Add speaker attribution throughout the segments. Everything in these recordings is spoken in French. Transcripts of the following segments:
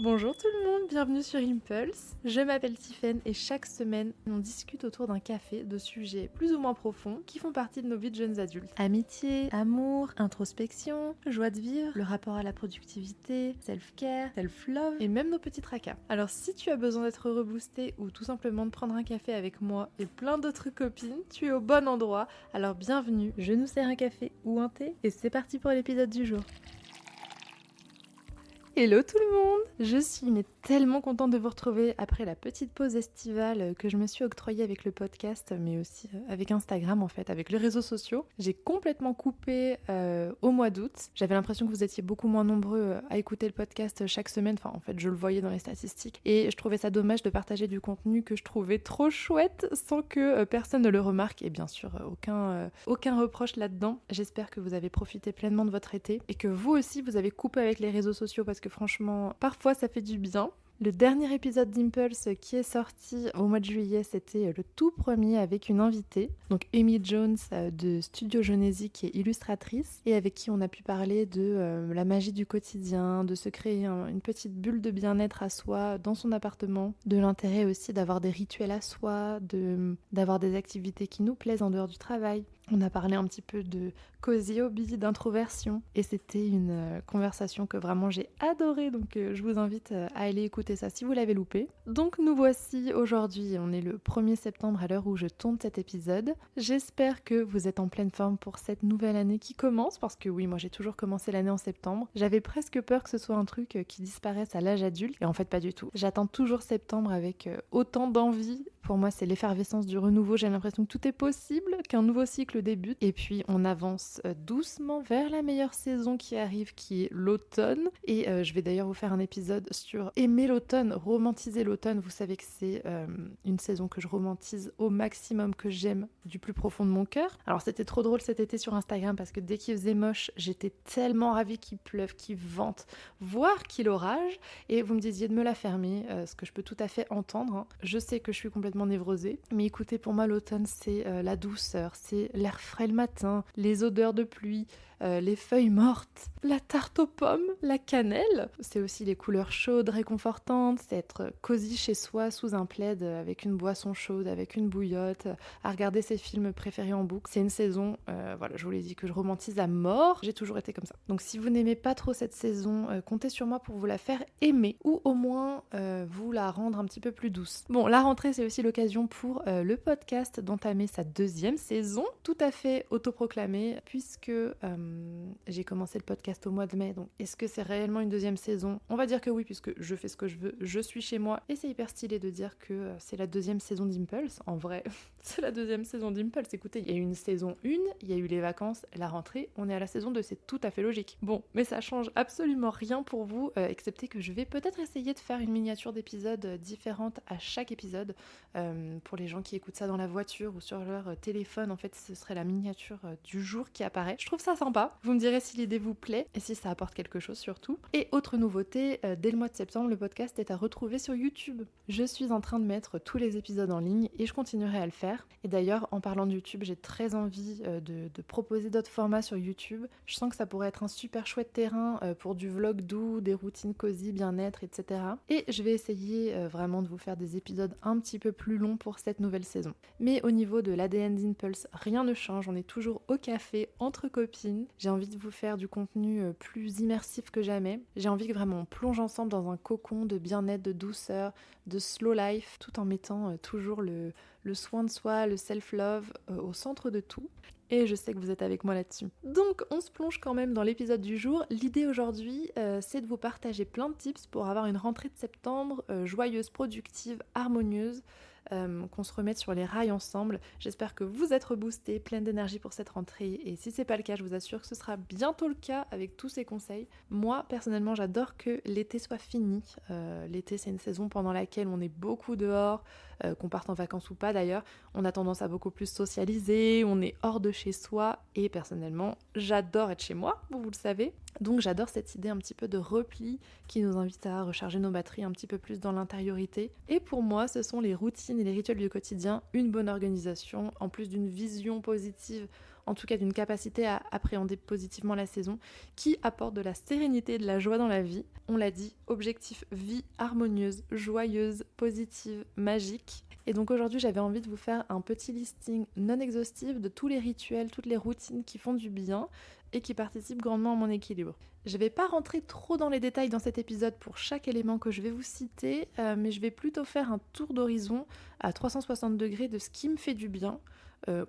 Speaker 1: Bonjour tout le monde, bienvenue sur Impulse. Je m'appelle Tiffaine et chaque semaine, on discute autour d'un café de sujets plus ou moins profonds qui font partie de nos vies de jeunes adultes. Amitié, amour, introspection, joie de vivre, le rapport à la productivité, self-care, self-love et même nos petits tracas. Alors si tu as besoin d'être reboosté ou tout simplement de prendre un café avec moi et plein d'autres copines, tu es au bon endroit. Alors bienvenue, je nous sers un café ou un thé et c'est parti pour l'épisode du jour. Hello tout le monde! Je suis tellement contente de vous retrouver après la petite pause estivale que je me suis octroyée avec le podcast, mais aussi avec Instagram en fait, avec les réseaux sociaux. J'ai complètement coupé au mois d'août. J'avais l'impression que vous étiez beaucoup moins nombreux à écouter le podcast chaque semaine. Enfin, en fait, je le voyais dans les statistiques. Et je trouvais ça dommage de partager du contenu que je trouvais trop chouette sans que personne ne le remarque. Et bien sûr, aucun reproche là-dedans. J'espère que vous avez profité pleinement de votre été et que vous aussi, vous avez coupé avec les réseaux sociaux parce que franchement, parfois ça fait du bien. Le dernier épisode d'Impulse qui est sorti au mois de juillet, c'était le tout premier avec une invitée, donc Amy Jones de Studio Genésie qui est illustratrice et avec qui on a pu parler de la magie du quotidien, de se créer une petite bulle de bien-être à soi dans son appartement, de l'intérêt aussi d'avoir des rituels à soi, d'avoir des activités qui nous plaisent en dehors du travail. On a parlé un petit peu de cozy hobby, d'introversion et c'était une conversation que vraiment j'ai adorée, donc je vous invite à aller écouter ça si vous l'avez loupé. Donc nous voici aujourd'hui, on est le 1er septembre à l'heure où je tourne cet épisode. J'espère que vous êtes en pleine forme pour cette nouvelle année qui commence, parce que oui, moi j'ai toujours commencé l'année en septembre. J'avais presque peur que ce soit un truc qui disparaisse à l'âge adulte, et en fait pas du tout. J'attends toujours septembre avec autant d'envie. Pour moi, c'est l'effervescence du renouveau. J'ai l'impression que tout est possible, qu'un nouveau cycle débute. Et puis, on avance doucement vers la meilleure saison qui arrive, qui est l'automne. Et je vais d'ailleurs vous faire un épisode sur aimer l'automne, romantiser l'automne. Vous savez que c'est une saison que je romantise au maximum, que j'aime du plus profond de mon cœur. Alors, c'était trop drôle cet été sur Instagram parce que dès qu'il faisait moche, j'étais tellement ravie qu'il pleuve, qu'il vente, voire qu'il orage. Et vous me disiez de me la fermer, ce que je peux tout à fait entendre. Hein. Je sais que je suis complètement névrosée, mais écoutez, pour moi l'automne c'est la douceur, c'est l'air frais le matin, les odeurs de pluie, les feuilles mortes, la tarte aux pommes, la cannelle. C'est aussi les couleurs chaudes, réconfortantes, c'est être cosy chez soi sous un plaid avec une boisson chaude, avec une bouillotte, à regarder ses films préférés en boucle. C'est une saison, voilà, je vous l'ai dit, que je romantise à mort. J'ai toujours été comme ça. Donc si vous n'aimez pas trop cette saison, comptez sur moi pour vous la faire aimer, ou au moins vous la rendre un petit peu plus douce. Bon, la rentrée c'est aussi l'occasion pour le podcast d'entamer sa 2e saison, tout à fait autoproclamée, puisque j'ai commencé le podcast au mois de mai, donc est-ce que c'est réellement une 2e saison? On va dire que oui, puisque je fais ce que je veux, je suis chez moi, et c'est hyper stylé de dire que c'est la 2e saison d'Impulse. En vrai, c'est la 2e saison d'Impulse. Écoutez, il y a eu une saison 1, il y a eu les vacances, la rentrée, on est à la saison 2, c'est tout à fait logique. Bon, mais ça change absolument rien pour vous, excepté que je vais peut-être essayer de faire une miniature d'épisodes différente à chaque épisode. Pour les gens qui écoutent ça dans la voiture ou sur leur téléphone, en fait ce serait la miniature du jour qui apparaît. Je trouve ça sympa, vous me direz si l'idée vous plaît et si ça apporte quelque chose surtout. Et autre nouveauté, dès le mois de septembre, le podcast est à retrouver sur YouTube. Je suis en train de mettre tous les épisodes en ligne et je continuerai à le faire. Et d'ailleurs, en parlant de YouTube, j'ai très envie de proposer d'autres formats sur YouTube. Je sens que ça pourrait être un super chouette terrain pour du vlog doux, des routines cosy, bien-être, etc. Et je vais essayer vraiment de vous faire des épisodes un petit peu plus long pour cette nouvelle saison. Mais au niveau de l'ADN d'Impulse, rien ne change, on est toujours au café, entre copines. J'ai envie de vous faire du contenu plus immersif que jamais. J'ai envie que vraiment on plonge ensemble dans un cocon de bien-être, de douceur, de slow life, tout en mettant toujours le soin de soi, le self-love au centre de tout. Et je sais que vous êtes avec moi là-dessus. Donc on se plonge quand même dans l'épisode du jour. L'idée aujourd'hui, c'est de vous partager plein de tips pour avoir une rentrée de septembre joyeuse, productive, harmonieuse, qu'on se remette sur les rails ensemble. J'espère que vous êtes reboostés, pleine d'énergie pour cette rentrée. Et si c'est pas le cas, je vous assure que ce sera bientôt le cas avec tous ces conseils. Moi, personnellement, j'adore que l'été soit fini. L'été, c'est une saison pendant laquelle on est beaucoup dehors, qu'on parte en vacances ou pas d'ailleurs. On a tendance à beaucoup plus socialiser, on est hors de chez soi. Et personnellement, j'adore être chez moi, vous le savez. Donc j'adore cette idée un petit peu de repli qui nous invite à recharger nos batteries un petit peu plus dans l'intériorité. Et pour moi, ce sont les routines et les rituels du quotidien, une bonne organisation, en plus d'une vision positive en tout cas d'une capacité à appréhender positivement la saison, qui apporte de la sérénité et de la joie dans la vie. On l'a dit, objectif vie harmonieuse, joyeuse, positive, magique. Et donc aujourd'hui, j'avais envie de vous faire un petit listing non exhaustif de tous les rituels, toutes les routines qui font du bien et qui participent grandement à mon équilibre. Je ne vais pas rentrer trop dans les détails dans cet épisode pour chaque élément que je vais vous citer, mais je vais plutôt faire un tour d'horizon à 360 degrés de ce qui me fait du bien,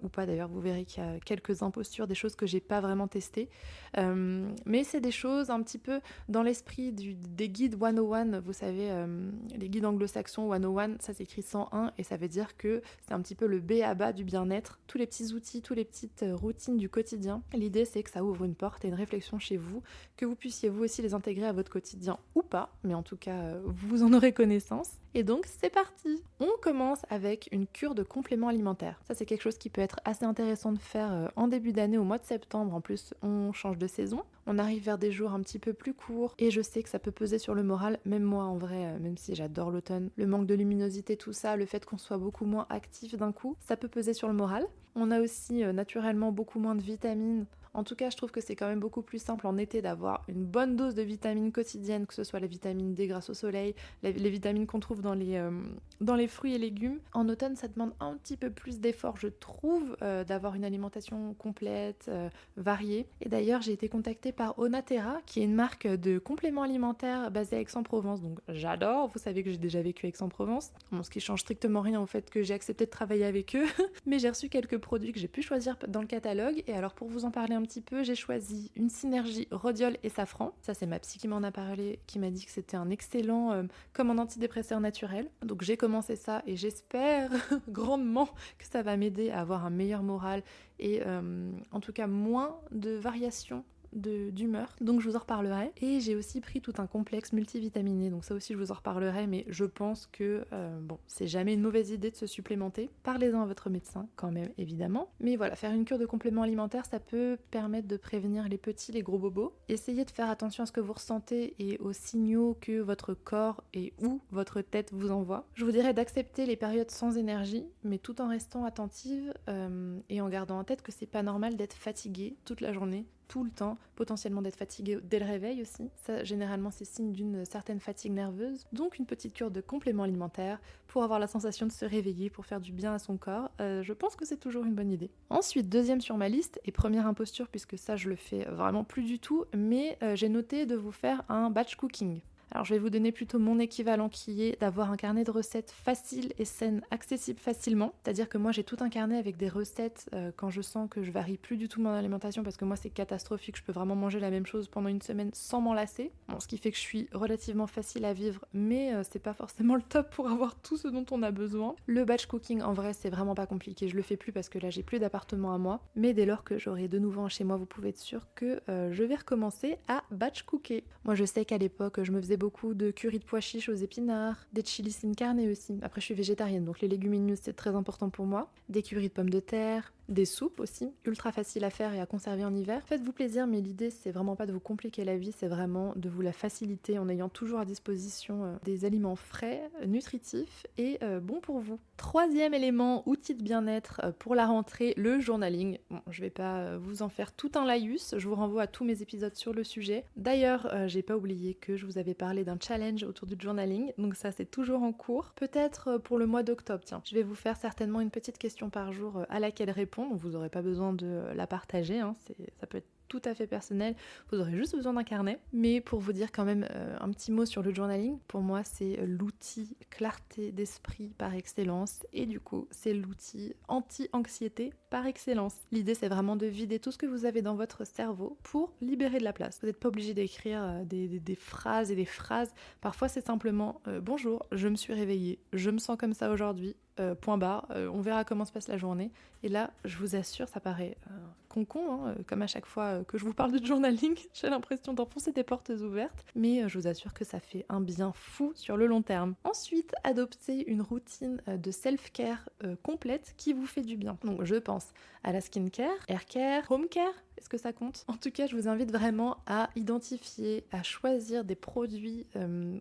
Speaker 1: ou pas d'ailleurs, vous verrez qu'il y a quelques impostures, des choses que j'ai pas vraiment testées, mais c'est des choses un petit peu dans l'esprit des guides 101, vous savez, les guides anglo-saxons 101, ça s'écrit 101 et ça veut dire que c'est un petit peu le B à bas du bien-être, tous les petits outils, toutes les petites routines du quotidien. L'idée c'est que ça ouvre une porte et une réflexion chez vous, que vous puissiez vous aussi les intégrer à votre quotidien ou pas, mais en tout cas vous en aurez connaissance. Et donc c'est parti. On commence avec une cure de compléments alimentaires. Ça c'est quelque chose qui peut être assez intéressant de faire en début d'année, au mois de septembre. En plus on change de saison, on arrive vers des jours un petit peu plus courts et je sais que ça peut peser sur le moral, même moi en vrai, même si j'adore l'automne, le manque de luminosité, tout ça, le fait qu'on soit beaucoup moins actif d'un coup, ça peut peser sur le moral. On a aussi naturellement beaucoup moins de vitamines. En tout cas, je trouve que c'est quand même beaucoup plus simple en été d'avoir une bonne dose de vitamines quotidiennes, que ce soit la vitamine D grâce au soleil, les vitamines qu'on trouve dans les fruits et légumes. En automne, ça demande un petit peu plus d'effort, je trouve, d'avoir une alimentation complète, variée. Et d'ailleurs, j'ai été contactée par Onaterra, qui est une marque de compléments alimentaires basée à Aix-en-Provence. Donc j'adore, vous savez que j'ai déjà vécu à Aix-en-Provence. Bon, ce qui change strictement rien au fait que j'ai accepté de travailler avec eux. Mais j'ai reçu quelques produits que j'ai pu choisir dans le catalogue. Et alors pour vous en parler un petit peu, j'ai choisi une synergie rhodiol et safran. Ça c'est ma psy qui m'en a parlé, qui m'a dit que c'était un excellent comme un antidépresseur naturel. Donc j'ai commencé ça et j'espère grandement que ça va m'aider à avoir un meilleur moral et en tout cas moins de variations d'humeur, donc je vous en reparlerai. Et j'ai aussi pris tout un complexe multivitaminé, donc ça aussi je vous en reparlerai, mais je pense que bon, c'est jamais une mauvaise idée de se supplémenter. Parlez-en à votre médecin quand même, évidemment. Mais voilà, faire une cure de compléments alimentaires, ça peut permettre de prévenir les petits, les gros bobos. Essayez de faire attention à ce que vous ressentez et aux signaux que votre corps et ou votre tête vous envoie. Je vous dirais d'accepter les périodes sans énergie, mais tout en restant attentive et en gardant en tête que c'est pas normal d'être fatigué toute la journée, tout le temps, potentiellement d'être fatigué dès le réveil aussi. Ça, généralement, c'est signe d'une certaine fatigue nerveuse. Donc, une petite cure de compléments alimentaires pour avoir la sensation de se réveiller, pour faire du bien à son corps. Je pense que c'est toujours une bonne idée. Ensuite, deuxième sur ma liste, et première imposture, puisque ça, je le fais vraiment plus du tout, mais j'ai noté de vous faire un batch cooking. Alors je vais vous donner plutôt mon équivalent qui est d'avoir un carnet de recettes facile et saine, accessible facilement. C'est-à-dire que moi j'ai tout un carnet avec des recettes quand je sens que je varie plus du tout mon alimentation parce que moi c'est catastrophique, je peux vraiment manger la même chose pendant une semaine sans m'en lasser. Bon, ce qui fait que je suis relativement facile à vivre, mais c'est pas forcément le top pour avoir tout ce dont on a besoin. Le batch cooking en vrai c'est vraiment pas compliqué, je le fais plus parce que là j'ai plus d'appartement à moi, mais dès lors que j'aurai de nouveau un chez moi, vous pouvez être sûr que je vais recommencer à batch cooker. Moi je sais qu'à l'époque je me faisais beaucoup de curry de pois chiches aux épinards, des chilis sin carne aussi. Après je suis végétarienne donc les légumineuses c'est très important pour moi. Des currys de pommes de terre, des soupes aussi, ultra faciles à faire et à conserver en hiver. Faites-vous plaisir, mais l'idée c'est vraiment pas de vous compliquer la vie, c'est vraiment de vous la faciliter en ayant toujours à disposition des aliments frais, nutritifs et bons pour vous. Troisième élément, outil de bien-être pour la rentrée, le journaling. Bon, je vais pas vous en faire tout un laïus, je vous renvoie à tous mes épisodes sur le sujet. D'ailleurs, j'ai pas oublié que je vous avais parlé d'un challenge autour du journaling, donc ça c'est toujours en cours. Peut-être pour le mois d'octobre, tiens, je vais vous faire certainement une petite question par jour à laquelle répondre, donc vous n'aurez pas besoin de la partager, hein. Ça peut être tout à fait personnel, vous aurez juste besoin d'un carnet. Mais pour vous dire quand même un petit mot sur le journaling, pour moi c'est l'outil clarté d'esprit par excellence et du coup c'est l'outil anti-anxiété par excellence. L'idée c'est vraiment de vider tout ce que vous avez dans votre cerveau pour libérer de la place. Vous n'êtes pas obligé d'écrire des phrases et des phrases, parfois c'est simplement bonjour, je me suis réveillée, je me sens comme ça aujourd'hui, point barre, on verra comment se passe la journée. Et là, je vous assure, ça paraît con, comme à chaque fois que je vous parle de journaling, j'ai l'impression d'enfoncer des portes ouvertes, mais je vous assure que ça fait un bien fou sur le long terme. Ensuite, adoptez une routine de self-care complète qui vous fait du bien. Donc je pense à la skincare, haircare, homecare. Est-ce que ça compte? En tout cas, je vous invite vraiment à identifier, à choisir des produits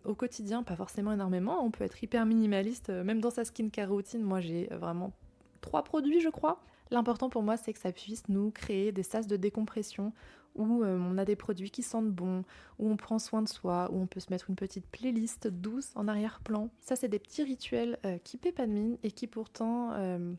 Speaker 1: au quotidien, pas forcément énormément, on peut être hyper minimaliste, même dans sa skincare routine. Moi j'ai vraiment 3 produits je crois, L'important pour moi, c'est que ça puisse nous créer des sas de décompression où on a des produits qui sentent bon, où on prend soin de soi, où on peut se mettre une petite playlist douce en arrière-plan. Ça, c'est des petits rituels qui paient pas de mine et qui pourtant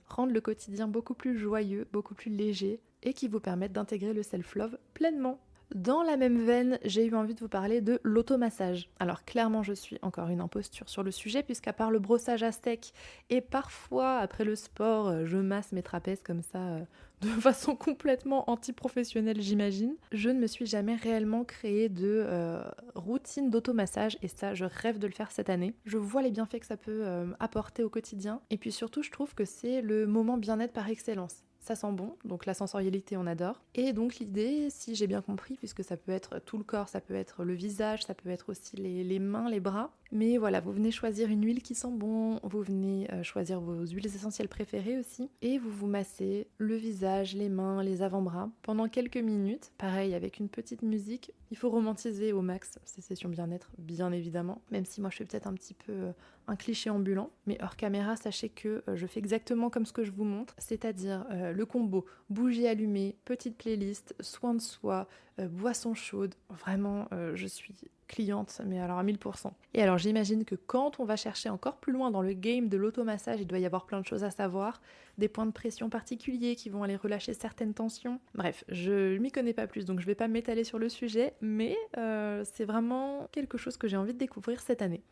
Speaker 1: rendent le quotidien beaucoup plus joyeux, beaucoup plus léger et qui vous permettent d'intégrer le self-love pleinement. Dans la même veine, j'ai eu envie de vous parler de l'automassage. Alors clairement, je suis encore une imposture sur le sujet puisqu'à part le brossage à sec et parfois après le sport, je masse mes trapèzes comme ça de façon complètement anti-professionnelle, j'imagine. Je ne me suis jamais réellement créé de routine d'automassage et ça, je rêve de le faire cette année. Je vois les bienfaits que ça peut apporter au quotidien et puis surtout, je trouve que c'est le moment bien-être par excellence. Ça sent bon, donc la sensorialité on adore. Et donc l'idée, si j'ai bien compris, puisque ça peut être tout le corps, ça peut être le visage, ça peut être aussi les mains, les bras. Mais voilà, vous venez choisir une huile qui sent bon, vous venez choisir vos huiles essentielles préférées aussi. Et vous vous massez le visage, les mains, les avant-bras pendant quelques minutes. Pareil, avec une petite musique. Il faut romantiser au max ces sessions bien-être, bien évidemment. Même si moi je suis peut-être un petit peu un cliché ambulant. Mais hors caméra, sachez que je fais exactement comme ce que je vous montre. C'est-à-dire le combo bougie allumée, petite playlist, soin de soi, boisson chaude. Vraiment, je suis cliente, mais alors à 1000%. Et alors j'imagine que quand on va chercher encore plus loin dans le game de l'automassage, il doit y avoir plein de choses à savoir, des points de pression particuliers qui vont aller relâcher certaines tensions. Bref, je m'y connais pas plus, donc je vais pas m'étaler sur le sujet, mais c'est vraiment quelque chose que j'ai envie de découvrir cette année.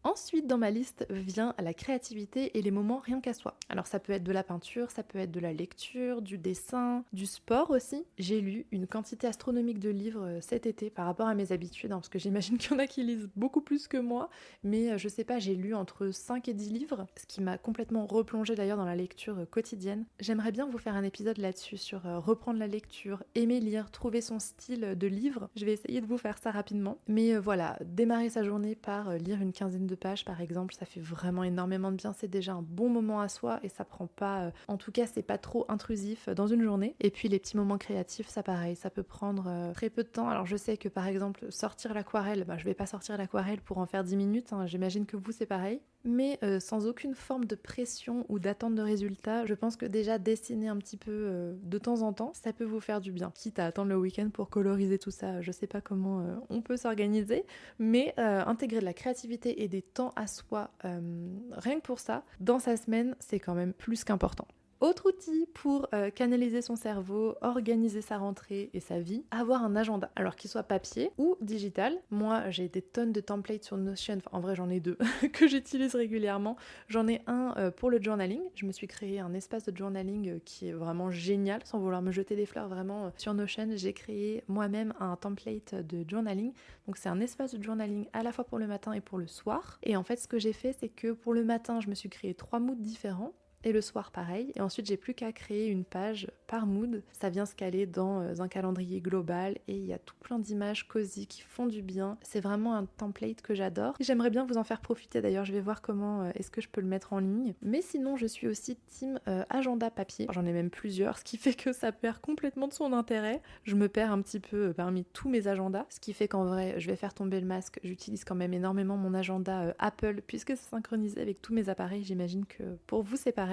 Speaker 1: Ensuite, dans ma liste vient la créativité et les moments rien qu'à soi. Alors ça peut être de la peinture, ça peut être de la lecture, du dessin, du sport aussi. J'ai lu une quantité astronomique de livres cet été par rapport à mes habitudes, parce que j'imagine qu'il y en a qui lisent beaucoup plus que moi, mais je sais pas, j'ai lu entre 5 et 10 livres, ce qui m'a complètement replongée d'ailleurs dans la lecture quotidienne. J'aimerais bien vous faire un épisode là-dessus, sur reprendre la lecture, aimer lire, trouver son style de livre. Je vais essayer de vous faire ça rapidement, mais voilà, démarrer sa journée par lire une quinzaine de pages par exemple, ça fait vraiment énormément de bien, c'est déjà un bon moment à soi et ça prend pas, en tout cas c'est pas trop intrusif dans une journée. Et puis les petits moments créatifs, ça pareil, ça peut prendre très peu de temps. Alors je sais que par exemple sortir l'aquarelle, je vais pas sortir l'aquarelle pour en faire 10 minutes, j'imagine que vous c'est pareil, mais sans aucune forme de pression ou d'attente de résultat, je pense que déjà dessiner un petit peu de temps en temps, ça peut vous faire du bien. Quitte à attendre le week-end pour coloriser tout ça, je sais pas comment on peut s'organiser, mais intégrer de la créativité et des temps à soi, rien que pour ça, dans sa semaine, c'est quand même plus qu'important. Autre outil pour canaliser son cerveau, organiser sa rentrée et sa vie, avoir un agenda. Alors qu'il soit papier ou digital. Moi, j'ai des tonnes de templates sur Notion, enfin en vrai j'en ai deux que j'utilise régulièrement. J'en ai un pour le journaling. Je me suis créé un espace de journaling qui est vraiment génial, sans vouloir me jeter des fleurs vraiment. Sur Notion, j'ai créé moi-même un template de journaling. Donc c'est un espace de journaling à la fois pour le matin et pour le soir. Et en fait, ce que j'ai fait, c'est que pour le matin, je me suis créé 3 moods différents. Et le soir pareil, et ensuite j'ai plus qu'à créer une page par mood, ça vient se caler dans un calendrier global et il y a tout plein d'images cosy qui font du bien, c'est vraiment un template que j'adore. J'aimerais bien vous en faire profiter d'ailleurs, je vais voir comment est-ce que je peux le mettre en ligne, mais sinon je suis aussi team agenda papier, j'en ai même plusieurs, ce qui fait que ça perd complètement de son intérêt, je me perds un petit peu parmi tous mes agendas, ce qui fait qu'en vrai je vais faire tomber le masque, j'utilise quand même énormément mon agenda Apple puisque c'est synchronisé avec tous mes appareils, j'imagine que pour vous c'est pareil.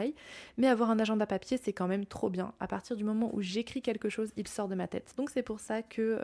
Speaker 1: Mais avoir un agenda papier, c'est quand même trop bien. À partir du moment où j'écris quelque chose, il sort de ma tête. Donc c'est pour ça que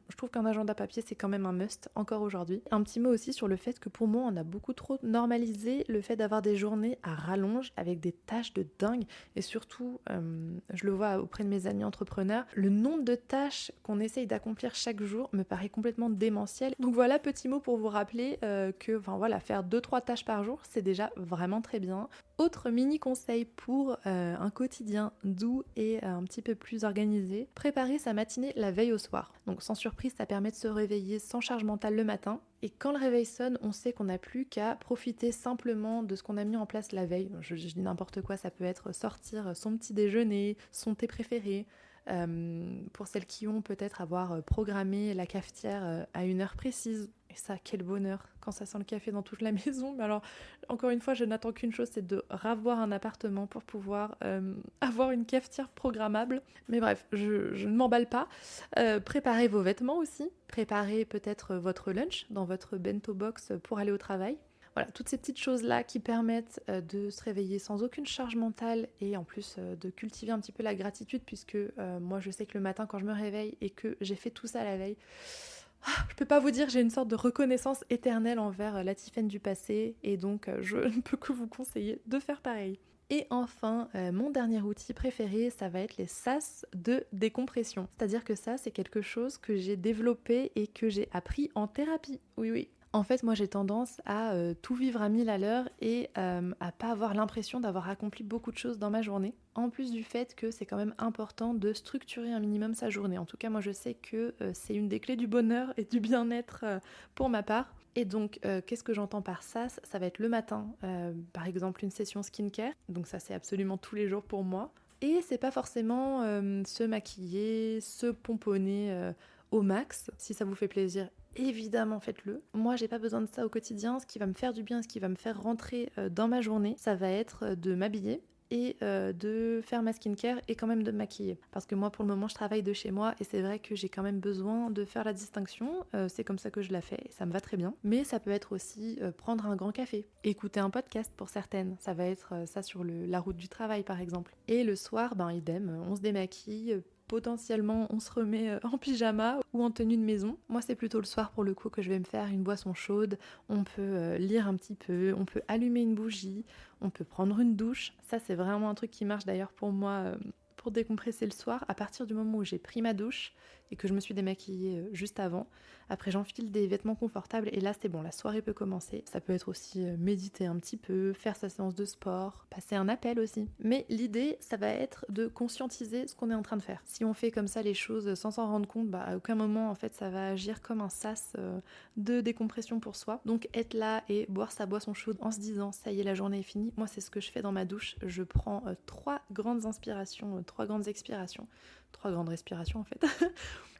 Speaker 1: je trouve qu'un agenda papier, c'est quand même un must, encore aujourd'hui. Un petit mot aussi sur le fait que pour moi, on a beaucoup trop normalisé le fait d'avoir des journées à rallonge avec des tâches de dingue. Et surtout, je le vois auprès de mes amis entrepreneurs, le nombre de tâches qu'on essaye d'accomplir chaque jour me paraît complètement démentiel. Donc voilà, petit mot pour vous rappeler que faire 2-3 tâches par jour, c'est déjà vraiment très bien. Autre mini conseil pour un quotidien doux et un petit peu plus organisé, préparer sa matinée la veille au soir. Donc sans surprise, ça permet de se réveiller sans charge mentale le matin. Et quand le réveil sonne, on sait qu'on n'a plus qu'à profiter simplement de ce qu'on a mis en place la veille. Je dis n'importe quoi, ça peut être sortir son petit déjeuner, son thé préféré. Pour celles qui ont peut-être avoir programmé la cafetière à une heure précise. Et ça, quel bonheur quand ça sent le café dans toute la maison. Mais alors, encore une fois, je n'attends qu'une chose, c'est de ravoir un appartement pour pouvoir avoir une cafetière programmable. Mais bref, je ne m'emballe pas. Préparez vos vêtements aussi. Préparez peut-être votre lunch dans votre bento box pour aller au travail. Voilà, toutes ces petites choses-là qui permettent de se réveiller sans aucune charge mentale et en plus de cultiver un petit peu la gratitude puisque moi je sais que le matin quand je me réveille et que j'ai fait tout ça la veille, je peux pas vous dire, j'ai une sorte de reconnaissance éternelle envers la Tiffaine du passé et donc je ne peux que vous conseiller de faire pareil. Et enfin, mon dernier outil préféré, ça va être les sas de décompression. C'est-à-dire que ça, c'est quelque chose que j'ai développé et que j'ai appris en thérapie. Oui, oui. En fait, moi, j'ai tendance à tout vivre à 1000 à l'heure et à pas avoir l'impression d'avoir accompli beaucoup de choses dans ma journée. En plus du fait que c'est quand même important de structurer un minimum sa journée. En tout cas, moi, je sais que c'est une des clés du bonheur et du bien-être pour ma part. Et donc, qu'est-ce que j'entends par ça? Ça va être le matin, par exemple une session skincare. Donc ça, c'est absolument tous les jours pour moi. Et c'est pas forcément se maquiller, se pomponner au max. Si ça vous fait plaisir, évidemment faites-le. Moi, j'ai pas besoin de ça au quotidien. Ce qui va me faire du bien, ce qui va me faire rentrer dans ma journée, ça va être de m'habiller et de faire ma skincare et quand même de me maquiller. Parce que moi, pour le moment, je travaille de chez moi et c'est vrai que j'ai quand même besoin de faire la distinction. C'est comme ça que je la fais et ça me va très bien. Mais ça peut être aussi prendre un grand café, écouter un podcast pour certaines. Ça va être ça sur la route du travail, par exemple. Et le soir, ben idem, on se démaquille. Potentiellement, on se remet en pyjama ou en tenue de maison. Moi, c'est plutôt le soir pour le coup que je vais me faire une boisson chaude. On peut lire un petit peu, on peut allumer une bougie, on peut prendre une douche. Ça, c'est vraiment un truc qui marche d'ailleurs pour moi pour décompresser le soir. À partir du moment où j'ai pris ma douche et que je me suis démaquillée juste avant, après j'enfile des vêtements confortables et là c'est bon, la soirée peut commencer. Ça peut être aussi méditer un petit peu, faire sa séance de sport, passer un appel aussi. Mais l'idée, ça va être de conscientiser ce qu'on est en train de faire. Si on fait comme ça les choses sans s'en rendre compte, à aucun moment en fait ça va agir comme un sas de décompression pour soi. Donc être là et boire sa boisson chaude en se disant ça y est, la journée est finie. Moi c'est ce que je fais dans ma douche. Je prends 3 grandes inspirations, 3 grandes expirations, 3 grandes respirations en fait.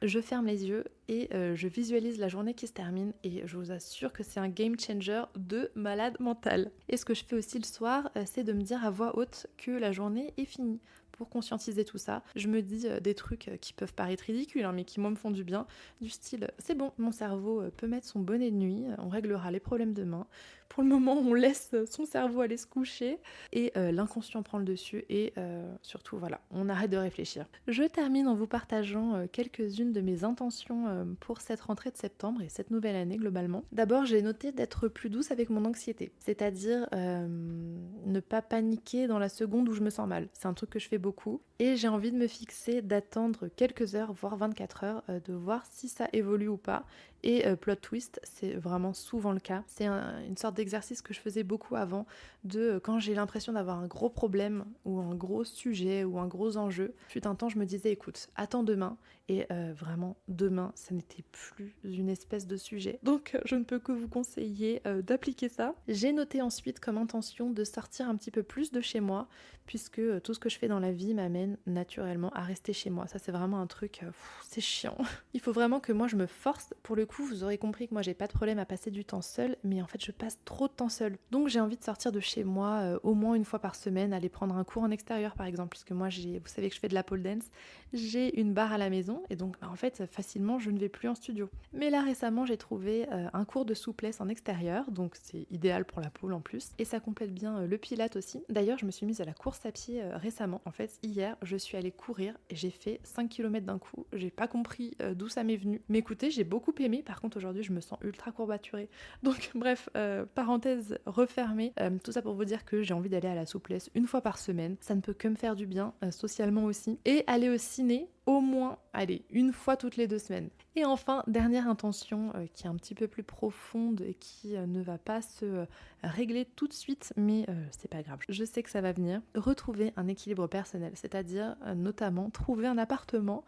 Speaker 1: Je ferme les yeux et je visualise la journée qui se termine et je vous assure que c'est un game changer de malade mental. Et ce que je fais aussi le soir, c'est de me dire à voix haute que la journée est finie. Pour conscientiser tout ça, je me dis des trucs qui peuvent paraître ridicules, mais qui moi me font du bien, du style c'est bon, mon cerveau peut mettre son bonnet de nuit, on réglera les problèmes demain. Pour le moment, on laisse son cerveau aller se coucher et l'inconscient prend le dessus et surtout voilà, on arrête de réfléchir. Je termine en vous partageant quelques-unes de mes intentions pour cette rentrée de septembre et cette nouvelle année globalement. D'abord, j'ai noté d'être plus douce avec mon anxiété, c'est-à-dire ne pas paniquer dans la seconde où je me sens mal. C'est un truc que je fais beaucoup et j'ai envie de me fixer, d'attendre quelques heures, voire 24 heures, de voir si ça évolue ou pas. Et plot twist, c'est vraiment souvent le cas. C'est une sorte d'exercice que je faisais beaucoup avant, de quand j'ai l'impression d'avoir un gros problème ou un gros sujet ou un gros enjeu. Fut un temps, je me disais, écoute, attends demain. Et vraiment, demain, ça n'était plus une espèce de sujet. Donc, je ne peux que vous conseiller d'appliquer ça. J'ai noté ensuite comme intention de sortir un petit peu plus de chez moi, puisque tout ce que je fais dans la vie m'amène naturellement à rester chez moi. Ça, c'est vraiment un truc, c'est chiant. Il faut vraiment que moi, je me force. Pour le coup, vous aurez compris que moi, j'ai pas de problème à passer du temps seule, mais en fait, je passe trop de temps seule. Donc, j'ai envie de sortir de chez moi au moins une fois par semaine, aller prendre un cours en extérieur, par exemple, puisque moi, vous savez que je fais de la pole dance, j'ai une barre à la maison, et donc, en fait, facilement, je ne vais plus en studio. Mais là, récemment, j'ai trouvé un cours de souplesse en extérieur, donc c'est idéal pour la pole en plus, et ça complète bien le pilate aussi. D'ailleurs, je me suis mise à la course à pied récemment. En fait, hier, je suis allée courir et j'ai fait 5 km d'un coup. J'ai pas compris d'où ça m'est venu. Mais écoutez, j'ai beaucoup aimé. Par contre, aujourd'hui, je me sens ultra courbaturée. Donc, bref, parenthèse refermée. Tout ça pour vous dire que j'ai envie d'aller à la souplesse une fois par semaine. Ça ne peut que me faire du bien, socialement aussi. Et aller au ciné, au moins, allez, une fois toutes les 2 semaines. Et enfin, dernière intention qui est un petit peu plus profonde et qui ne va pas se régler tout de suite, mais c'est pas grave. Je sais que ça va venir. Retrouver un équilibre personnel, c'est-à-dire notamment trouver un appartement.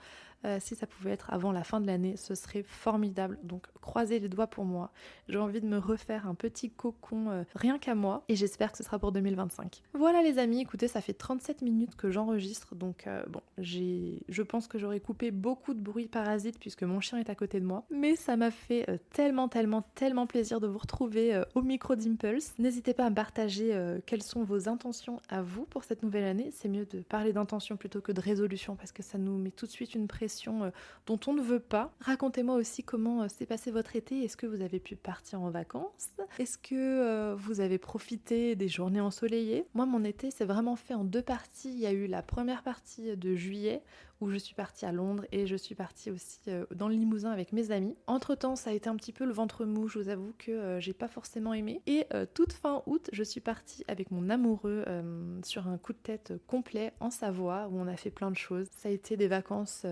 Speaker 1: Si ça pouvait être avant la fin de l'année, ce serait formidable. Donc croisez les doigts pour moi. J'ai envie de me refaire un petit cocon rien qu'à moi et j'espère que ce sera pour 2025. Voilà les amis, écoutez, ça fait 37 minutes que j'enregistre, donc bon, je pense que j'aurais coupé beaucoup de bruit parasite puisque mon chien est à côté de moi. Mais ça m'a fait tellement plaisir de vous retrouver au micro d'Impulse. N'hésitez pas à me partager quelles sont vos intentions à vous pour cette nouvelle année. C'est mieux de parler d'intentions plutôt que de résolutions parce que ça nous met tout de suite une pression pression dont on ne veut pas. Racontez-moi aussi comment s'est passé votre été. Est-ce que vous avez pu partir en vacances? Est-ce que vous avez profité des journées ensoleillées? Moi, mon été s'est vraiment fait en 2 parties. Il y a eu la première partie de juillet où je suis partie à Londres et je suis partie aussi dans le Limousin avec mes amis. Entre-temps, ça a été un petit peu le ventre mou, je vous avoue que j'ai pas forcément aimé. Et toute fin août, je suis partie avec mon amoureux sur un coup de tête complet en Savoie où on a fait plein de choses. Ça a été des vacances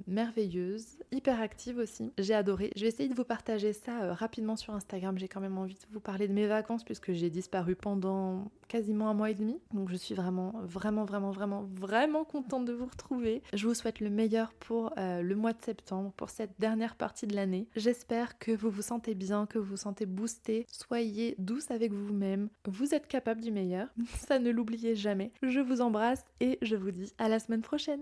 Speaker 1: merveilleuses, hyper actives aussi. J'ai adoré. Je vais essayer de vous partager ça rapidement sur Instagram. J'ai quand même envie de vous parler de mes vacances puisque j'ai disparu pendant quasiment 1 mois et demi. Donc je suis vraiment contente de vous retrouver. Je vous souhaite le meilleur pour le mois de septembre, pour cette dernière partie de l'année. J'espère que vous vous sentez bien, que vous vous sentez boosté. Soyez douce avec vous-même. Vous êtes capable du meilleur. Ça, ne l'oubliez jamais. Je vous embrasse et je vous dis à la semaine prochaine.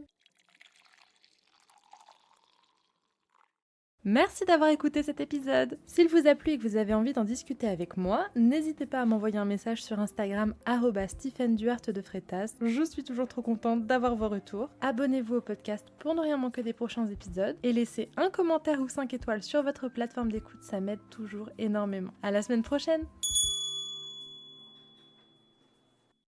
Speaker 1: Merci d'avoir écouté cet épisode. S'il vous a plu et que vous avez envie d'en discuter avec moi, n'hésitez pas à m'envoyer un message sur Instagram @StephenDuarte_de_Freitas. Je suis toujours trop contente d'avoir vos retours. Abonnez-vous au podcast pour ne rien manquer des prochains épisodes et laissez un commentaire ou 5 étoiles sur votre plateforme d'écoute, ça m'aide toujours énormément. À la semaine prochaine.